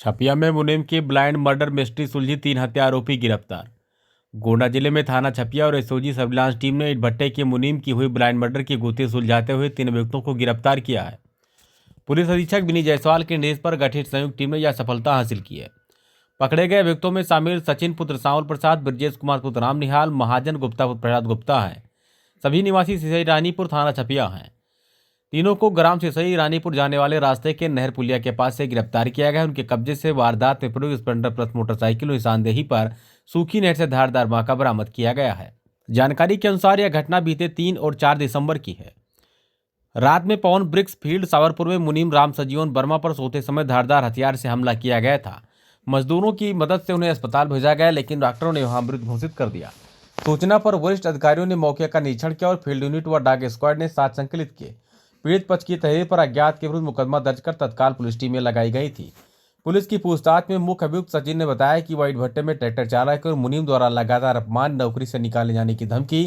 छपिया में मुनीम की ब्लाइंड मर्डर मिस्ट्री सुलझी, 3 हत्या आरोपी गिरफ्तार। गोंडा जिले में थाना छपिया और एसओजी सर्विलांस टीम ने ईट भट्टे के मुनीम की हुई ब्लाइंड मर्डर की गुत्थी सुलझाते हुए 3 अभियुक्तों को गिरफ्तार किया है। पुलिस अधीक्षक विनीत जायसवाल के निर्देश पर गठित संयुक्त टीम ने यह सफलता हासिल की है। पकड़े गए अभियुक्तों में शामिल सचिन पुत्र सांवल प्रसाद, ब्रजेश कुमार पुत्र राम निहाल, महाजन गुप्ता पुत्र प्रसाद गुप्ता है। सभी निवासी सिसई रानीपुर थाना छपिया हैं। तीनों को ग्राम सिसई रानीपुर जाने वाले रास्ते के नहर पुलिया के पास से गिरफ्तार किया गया है। उनके कब्जे से वारदात में प्रयुक्त स्प्लेंडर प्लस मोटरसाइकिल और निशानदेही पर सूखी नेट से धारदार माका बरामद किया गया है। जानकारी के अनुसार यह घटना बीते 3 और 4 दिसंबर की है। रात में पवन ब्रिक्स फील्ड सावरपुर में मुनीम राम सजीवन वर्मा पर सोते समय धारदार हथियार से हमला किया गया था। मजदूरों की मदद से उन्हें अस्पताल भेजा गया, लेकिन डॉक्टरों ने वहां मृत घोषित कर दिया। सूचना पर वरिष्ठ अधिकारियों ने मौके का निरीक्षण किया और फील्ड यूनिट व डॉग स्क्वाड ने साथ संकलित किए। पीड़ित पक्ष की तहरीर पर अज्ञात के विरुद्ध मुकदमा दर्ज कर तत्काल पुलिस टीमें लगाई गई थी। पुलिस की पूछताछ में मुख्य अभियुक्त सचिन ने बताया कि वह ईट भट्टे में ट्रैक्टर चालक और मुनीम द्वारा लगातार अपमान, नौकरी से निकाले जाने की धमकी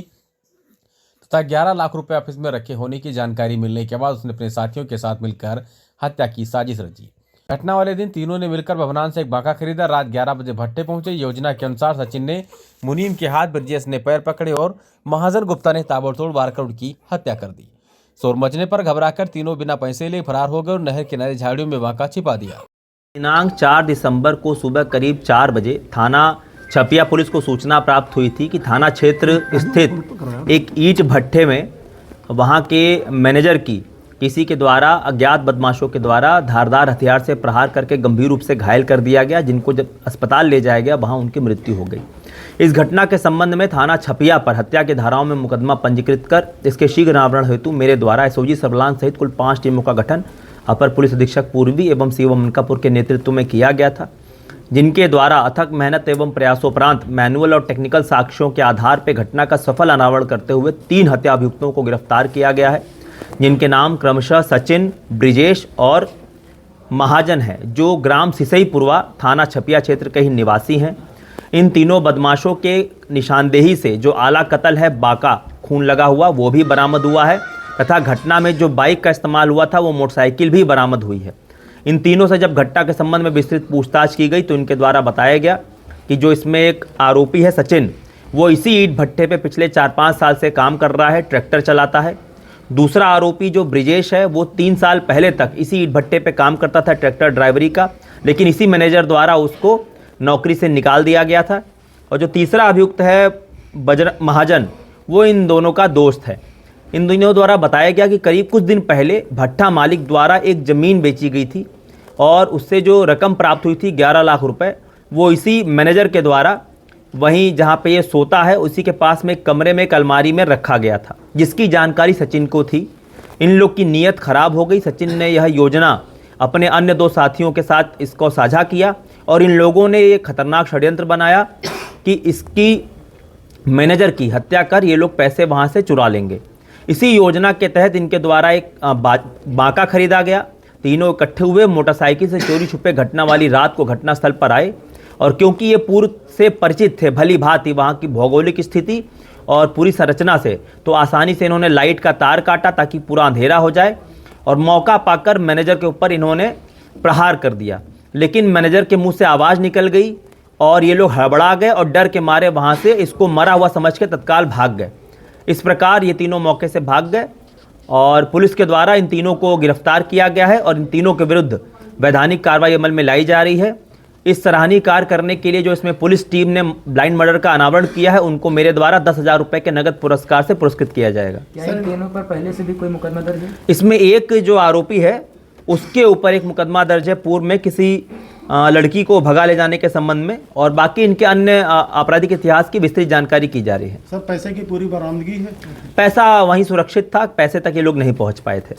तथा 11 लाख रुपए ऑफिस में रखे होने की जानकारी मिलने के बाद उसने अपने साथियों के साथ मिलकर हत्या की साजिश रची। घटना वाले दिन तीनों ने मिलकर भवनान से एक बाका खरीदा। रात 11 बजे भट्टे पहुंचे। योजना के अनुसार सचिन ने मुनीम के हाथ, ब्रजेश ने पैर पकड़े और महाजन गुप्ता ने ताबड़तोड़ वार कर उनकी हत्या कर दी। शोर मचने पर घबराकर तीनों बिना पैसे लिए फरार हो गए और नहर किनारे झाड़ियों में वाका छिपा दिया। दिनांक 4 दिसंबर को सुबह करीब 4 बजे थाना छपिया पुलिस को सूचना प्राप्त हुई थी कि थाना क्षेत्र स्थित एक ईंट भट्टे में वहां के मैनेजर की किसी के द्वारा अज्ञात बदमाशों के द्वारा धारदार हथियार से प्रहार करके गंभीर रूप से घायल कर दिया गया, जिनको जब अस्पताल ले जाया गया वहां उनकी मृत्यु हो गई। इस घटना के संबंध में थाना छपिया पर हत्या की धाराओं में मुकदमा पंजीकृत कर इसके शीघ्र अनावरण हेतु मेरे द्वारा एसओजी सर्विलांस सहित कुल 5 टीमों का गठन अपर पुलिस अधीक्षक पूर्वी एवं सीओ मनकापुर के नेतृत्व में किया गया था, जिनके द्वारा अथक मेहनत एवं प्रयासोपरांत मैनुअल और टेक्निकल साक्ष्यों के आधार पर घटना का सफल अनावरण करते हुए 3 हत्या अभियुक्तों को गिरफ्तार किया गया है, जिनके नाम क्रमशः सचिन, ब्रिजेश और महाजन है, जो ग्राम सिसईपुरवा थाना छपिया क्षेत्र के ही निवासी हैं। इन तीनों बदमाशों के निशानदेही से जो आला कत्ल है, बाका खून लगा हुआ, वो भी बरामद हुआ है तथा घटना में जो बाइक का इस्तेमाल हुआ था वो मोटरसाइकिल भी बरामद हुई है। इन तीनों से जब घटना के संबंध में विस्तृत पूछताछ की गई तो इनके द्वारा बताया गया कि जो इसमें एक आरोपी है सचिन, वो इसी ईंट भट्टे पे पिछले 4-5 साल से काम कर रहा है, ट्रैक्टर चलाता है। दूसरा आरोपी जो ब्रिजेश है वो 3 साल पहले तक इसी ईंट भट्टे पे काम करता था, ट्रैक्टर ड्राइवरी का, लेकिन इसी मैनेजर द्वारा उसको नौकरी से निकाल दिया गया था। और जो तीसरा अभियुक्त है महाजन, वो इन दोनों का दोस्त है। इन दोनों द्वारा बताया गया कि करीब कुछ दिन पहले भट्टा मालिक द्वारा एक ज़मीन बेची गई थी और उससे जो रकम प्राप्त हुई थी 11 लाख रुपए, वो इसी मैनेजर के द्वारा वहीं जहाँ पे ये सोता है उसी के पास में एक कमरे में एक अलमारी में रखा गया था, जिसकी जानकारी सचिन को थी। इन लोग की नीयत खराब हो गई। सचिन ने यह योजना अपने अन्य 2 साथियों के साथ इसको साझा किया और इन लोगों ने ये खतरनाक षड्यंत्र बनाया कि इसकी मैनेजर की हत्या कर ये लोग पैसे वहाँ से चुरा लेंगे। इसी योजना के तहत इनके द्वारा एक बाका खरीदा गया। तीनों इकट्ठे हुए मोटरसाइकिल से चोरी छुपे घटना वाली रात को घटनास्थल पर आए और क्योंकि ये पूर्व से परिचित थे भली भांति वहाँ की भौगोलिक स्थिति और पूरी संरचना से, तो आसानी से इन्होंने लाइट का तार काटा ताकि पूरा अंधेरा हो जाए और मौका पाकर मैनेजर के ऊपर इन्होंने प्रहार कर दिया। लेकिन मैनेजर के मुंह से आवाज़ निकल गई और ये लोग हड़बड़ा गए और डर के मारे वहाँ से इसको मरा हुआ समझ के तत्काल भाग गए। इस प्रकार ये तीनों मौके से भाग गए और पुलिस के द्वारा इन तीनों को गिरफ्तार किया गया है और इन तीनों के विरुद्ध वैधानिक कार्रवाई अमल में लाई जा रही है। इस सराहनीय कार्य करने के लिए जो इसमें पुलिस टीम ने ब्लाइंड मर्डर का अनावरण किया है, उनको मेरे द्वारा 10,000 रुपये के नगद पुरस्कार से पुरस्कृत किया जाएगा। क्या इन तीनों पर पहले से भी कोई मुकदमा दर्ज है? इसमें एक जो आरोपी है उसके ऊपर एक मुकदमा दर्ज है पूर्व में किसी लड़की को भगा ले जाने के संबंध में, और बाकी इनके अन्य आपराधिक इतिहास की विस्तृत जानकारी की जा रही है। सर, पैसे की पूरी बरामदगी है? पैसा वहीं सुरक्षित था, पैसे तक ये लोग नहीं पहुंच पाए थे।